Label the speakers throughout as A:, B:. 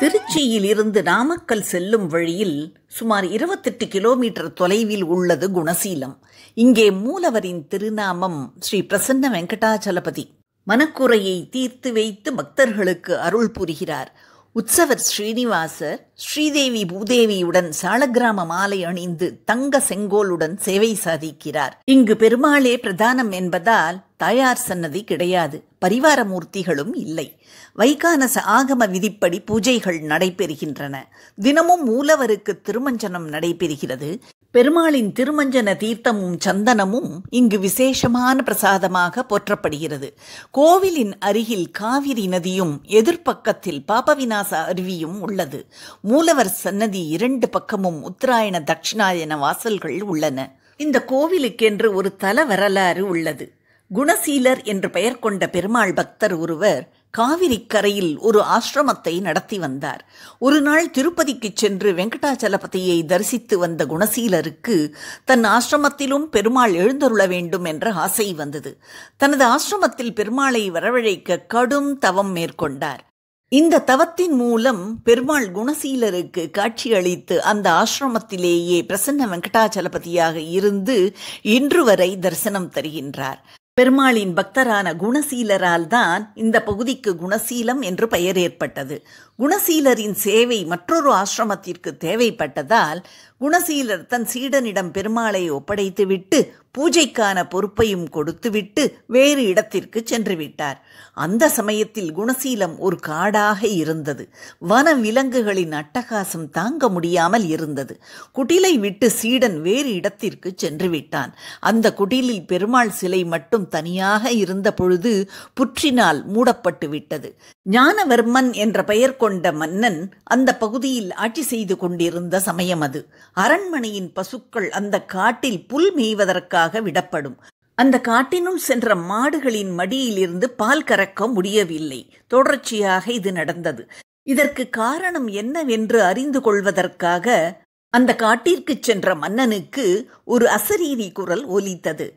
A: திருச்சியில் இருந்து நாமக்கல் செல்லும் வழியில் சுமார் 28 கிலோமீட்டர் தொலைவில் உள்ளது குணசீலம். இங்கே மூலவரின் திருநாமம் ஸ்ரீ பிரசன்ன வெங்கடாச்சலபதி. மனக்குறையை தீர்த்து வைத்து பக்தர்களுக்கு அருள் புரிகிறார். உற்சவர் ஸ்ரீனிவாசர் ஸ்ரீதேவி பூதேவியுடன் சாலக்கிராம மாலை அணிந்து தங்க செங்கோலுடன் சேவை சாதிக்கிறார். இங்கு பெருமாளே பிரதானம் என்பதால் தாயார் சன்னதி கிடையாது, பரிவார மூர்த்திகளும் இல்லை. வைகானச ஆகம விதிப்படி பூஜைகள் நடைபெறுகின்றன. தினமும் மூலவருக்கு திருமஞ்சனம் நடைபெறுகிறது. பெருமாளின் திருமஞ்சன தீர்த்தமும் சந்தனமும் இங்கு விசேஷமான பிரசாதமாக போற்றப்படுகிறது. கோவிலின் அருகில் காவிரி நதியும் எதிர்ப்பக்கத்தில் பாபவிநாச அருவியும் உள்ளது. மூலவர் சன்னதி 2 பக்கமும் உத்தராயண தட்சிணாயன வாசல்கள் உள்ளன. இந்த கோவிலுக்கென்று ஒரு தல வரலாறு உள்ளது. குணசீலர் என்று பெயர் கொண்ட பெருமாள் பக்தர் ஒருவர் காவிரி கரையில் ஒரு ஆசிரமத்தை நடத்தி வந்தார். ஒரு நாள் திருப்பதிக்கு சென்று வெங்கடாச்சலபதியை தரிசித்து வந்த குணசீலருக்கு தன் ஆசிரமத்திலும் பெருமாள் எழுந்தருள வேண்டும் என்ற ஆசை வந்தது. தனது ஆசிரமத்தில் பெருமாளை வரவழைக்க கடும் தவம் மேற்கொண்டார். இந்த தவத்தின் மூலம் பெருமாள் குணசீலருக்கு காட்சியளித்து அந்த ஆசிரமத்திலேயே பிரசன்ன வெங்கடாச்சலபதியாக இருந்து இன்று வரை தரிசனம் தருகின்றார். பெருமாளின் பக்தரான குணசீலரால் தான் இந்த பகுதிக்கு குணசீலம் என்று பெயர் ஏற்பட்டது. குணசீலரின் சேவை மற்றொரு ஆசிரமத்திற்கு தேவைப்பட்டதால் குணசீலர் தன் சீடனிடம் பெருமாளை ஒப்படைத்துவிட்டு பூஜைக்கான பொறுப்பையும் கொடுத்துவிட்டு வேறு இடத்திற்கு சென்று விட்டார். அந்த சமயத்தில் குணசீலம் ஒரு காடாக இருந்தது. வன விலங்குகளின் அட்டகாசம் தாங்க முடியாமல் இருந்தது. குடிலை விட்டு சீடன் வேறு இடத்திற்கு சென்று விட்டான். அந்த குடிலில் பெருமாள் சிலை மட்டும் தனியாக இருந்த பொழுது புற்றினால் மூடப்பட்டு விட்டது. ஞானவர்மன் என்ற பெயர் கொண்ட மன்னன் அந்த பகுதியில் ஆட்சி செய்து கொண்டிருந்த சமயம் அது. அரண்மனையின் பசுக்கள் அந்த காட்டில் புல் மேய்வதற்காக விடப்படும். அந்த காட்டினுள் சென்ற மாடுகளின் மடியிலிருந்து பால் கறக்க முடியவில்லை. தொடர்ச்சியாக இது நடந்தது. இதற்கு காரணம் என்னவென்று அறிந்து கொள்வதற்காக அந்த காட்டிற்கு சென்ற மன்னனுக்கு ஒரு அசரீரி குரல் ஒலித்தது.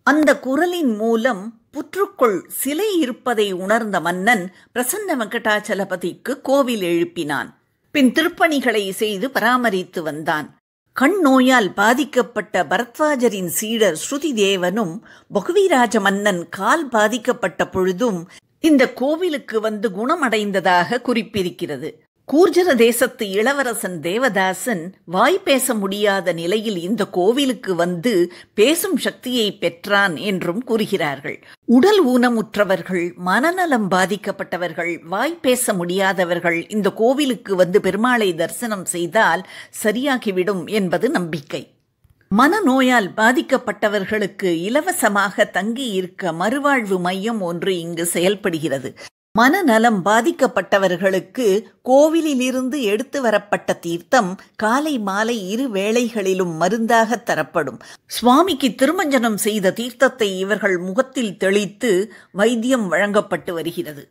A: அந்த குரலின் மூலம் புற்றுக்குள் சிலை இருப்பதை உணர்ந்த மன்னன் பிரசன்ன வெங்கடாச்சலபதிக்கு கோவில் எழுப்பினான். பின் திருப்பணிகளை செய்து பராமரித்து வந்தான். கண் நோயால் பாதிக்கப்பட்ட பரத்வாஜரின் சீடர் ஸ்ருதி தேவனும் பகுவிராஜ மன்னன் கால் பாதிக்கப்பட்ட பொழுதும் இந்த கோவிலுக்கு வந்து குணமடைந்ததாக குறிப்பிருக்கிறது. கூர்ஜர தேசத்து இளவரசன் தேவதாசன் வாய் பேச முடியாத நிலையில் இந்த கோவிலுக்கு வந்து பேசும் சக்தியை பெற்றான் என்றும் கூறுகிறார்கள். உடல் ஊனமுற்றவர்கள், மனநலம் பாதிக்கப்பட்டவர்கள், வாய் பேச முடியாதவர்கள் இந்த கோவிலுக்கு வந்து பெருமாளை தரிசனம் செய்தால் சரியாகிவிடும் என்பது நம்பிக்கை. மனநோயால் பாதிக்கப்பட்டவர்களுக்கு இலவசமாக தங்கி இருக்க மறுவாழ்வு மையம் ஒன்று இங்கு செயல்படுகிறது. மனநலம் பாதிக்கப்பட்டவர்களுக்கு கோவிலிலிருந்து எடுத்து வரப்பட்ட தீர்த்தம் காலை மாலை 2 வேளைகளிலும் மருந்தாக தரப்படும். சுவாமிக்கு திருமஞ்சனம் செய்த தீர்த்தத்தை இவர்கள் முகத்தில் தெளித்து வைத்தியம் வழங்கப்பட்டு வருகிறது.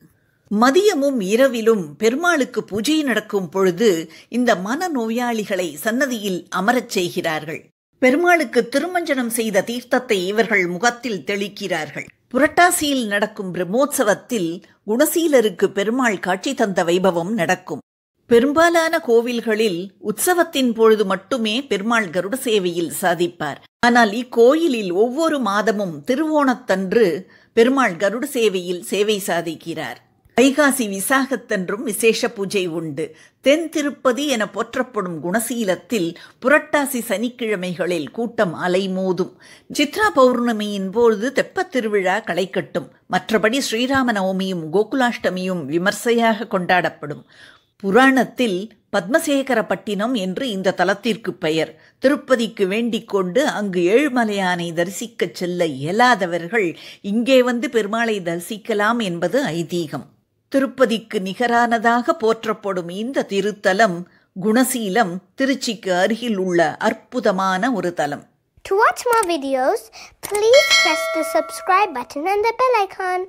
A: மதியமும் இரவிலும் பெருமாளுக்கு பூஜை நடக்கும் பொழுது இந்த மனநோயாளிகளை சன்னதியில் அமரச் செய்கிறார்கள். பெருமாளுக்கு திருமஞ்சனம் செய்த தீர்த்தத்தை இவர்கள் முகத்தில் தெளிக்கிறார்கள். புரட்டாசியில் நடக்கும் பிரம்மோற்சவத்தில் குணசீலருக்கு பெருமாள் காட்சி தந்த வைபவம் நடக்கும். பெரும்பாலான கோவில்களில் உற்சவத்தின் பொழுது மட்டுமே பெருமாள் கருட சேவையில் சாதிப்பார். ஆனால் இக்கோயிலில் ஒவ்வொரு மாதமும் திருவோணத்தன்று பெருமாள் கருட சேவையில் சேவை சாதிக்கிறார். வைகாசி விசாகத்தன்றும் விசேஷ பூஜை உண்டு. தென் திருப்பதி என போற்றப்படும் குணசீலத்தில் புரட்டாசி சனிக்கிழமைகளில் கூட்டம் அலைமோதும். சித்ரா பௌர்ணமியின் போது தெப்பத் திருவிழா களை கட்டும். மற்றபடி ஸ்ரீராம நவமியும் கோகுலாஷ்டமியும் விமர்சையாக கொண்டாடப்படும். புராணத்தில் பத்மசேகரப்பட்டினம் என்று இந்த தலத்திற்கு பெயர். திருப்பதிக்கு வேண்டிக் கொண்டு அங்கு ஏழுமலையானை தரிசிக்க செல்ல இயலாதவர்கள் இங்கே வந்து பெருமாளை தரிசிக்கலாம் என்பது ஐதீகம். திருப்பதிக்கு நிகரானதாக போற்றப்படும் இந்த திருத்தலம் குணசீலம் திருச்சிக்கு அருகில் உள்ள அற்புதமான ஒரு தலம்.
B: To watch more videos, please press the subscribe button and the bell icon.